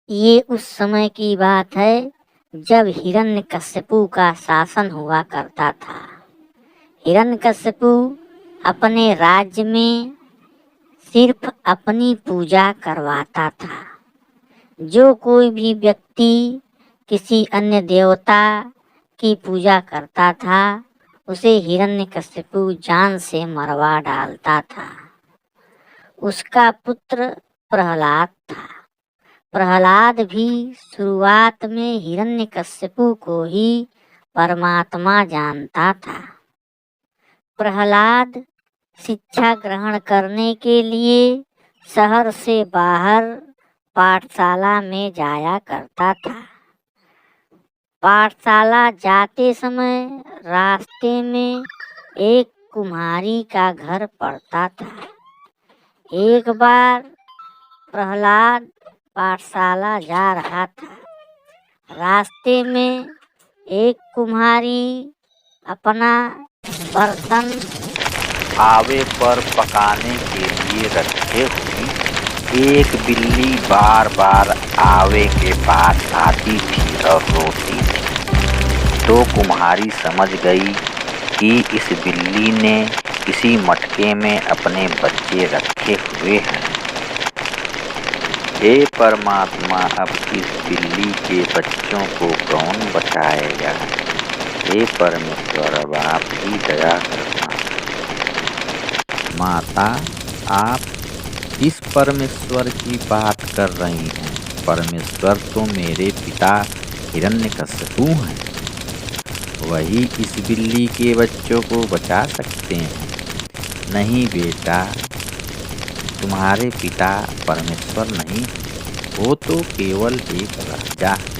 ये उस समय की बात है जब हिरण्यकश्यपु का शासन हुआ करता था। हिरण्यकश्यपु अपने राज्य में सिर्फ अपनी पूजा करवाता था। जो कोई भी व्यक्ति किसी अन्य देवता की पूजा करता था उसे हिरण्यकश्यपु जान से मरवा डालता था। उसका पुत्र प्रहलाद था। प्रहलाद भी शुरुआत में हिरण्यकश्यपु को ही परमात्मा जानता था। प्रहलाद शिक्षा ग्रहण करने के लिए शहर से बाहर पाठशाला में जाया करता था। पाठशाला जाते समय रास्ते में एक कुम्हारी का घर पड़ता था। एक बार प्रहलाद पाठशाला जा रहा था। रास्ते में एक कुम्हारी अपना बर्तन आवे पर पकाने के लिए रखे हुई एक बिल्ली बार बार आवे के पास आती थी और रोती थी। तो कुम्हारी समझ गई कि इस बिल्ली ने किसी मटके में अपने बच्चे रखे हुए हैं। हे परमात्मा, अब इस बिल्ली के बच्चों को कौन बचाएगा? हे परमेश्वर, अब आप ही दया करना। माता, आप इस परमेश्वर की बात कर रही हैं। परमेश्वर तो मेरे पिता हिरण्यकश्यपु हैं। वही इस बिल्ली के बच्चों को बचा सकते हैं। नहीं बेटा, तुम्हारे पिता परमेश्वर नहीं, वो तो केवल एक राजा है।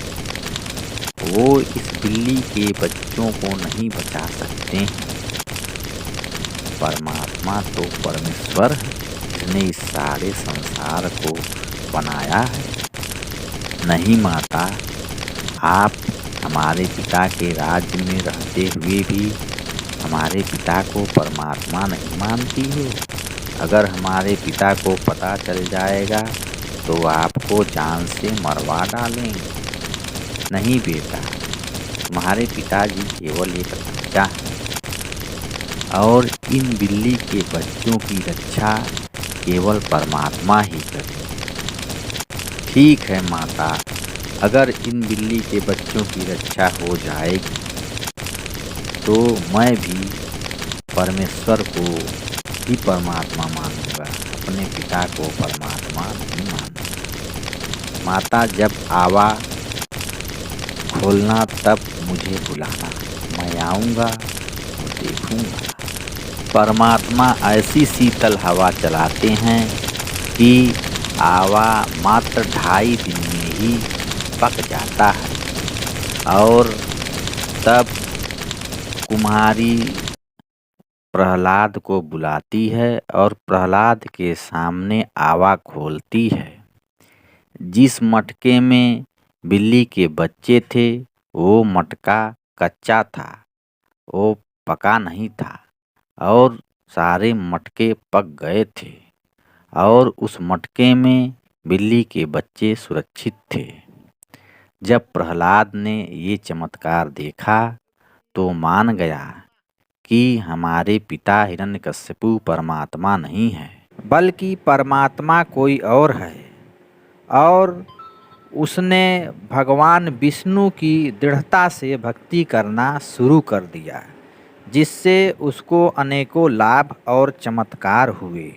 वो इस बिल्ली के बच्चों को नहीं बचा सकते हैं। परमात्मा तो परमेश्वर है, जिसने इस सारे संसार को बनाया है। नहीं माता, आप हमारे पिता के राज्य में रहते हुए भी हमारे पिता को परमात्मा नहीं मानती हो। अगर हमारे पिता को पता चल जाएगा तो आपको जान से मरवा डालेंगे। नहीं बेटा, तुम्हारे पिताजी केवल एक राजा हैं और इन बिल्ली के बच्चों की रक्षा केवल परमात्मा ही करे। ठीक है माता, अगर इन बिल्ली के बच्चों की रक्षा हो जाएगी तो मैं भी परमेश्वर को ही परमात्मा मानूंगा, अपने पिता को परमात्मा नहीं मानूंगा। माता, जब आवा खोलना तब मुझे बुलाना, मैं आऊँगा और देखूँगा। परमात्मा ऐसी शीतल हवा चलाते हैं कि आवा मात्र 2.5 दिन में ही पक जाता है। और तब कुम्हारी प्रहलाद को बुलाती है और प्रहलाद के सामने आवा खोलती है। जिस मटके में बिल्ली के बच्चे थे वो मटका कच्चा था, वो पका नहीं था और सारे मटके पक गए थे और उस मटके में बिल्ली के बच्चे सुरक्षित थे। जब प्रहलाद ने ये चमत्कार देखा तो मान गया कि हमारे पिता हिरण्यकश्यपु परमात्मा नहीं है, बल्कि परमात्मा कोई और है। और उसने भगवान विष्णु की दृढ़ता से भक्ति करना शुरू कर दिया, जिससे उसको अनेकों लाभ और चमत्कार हुए।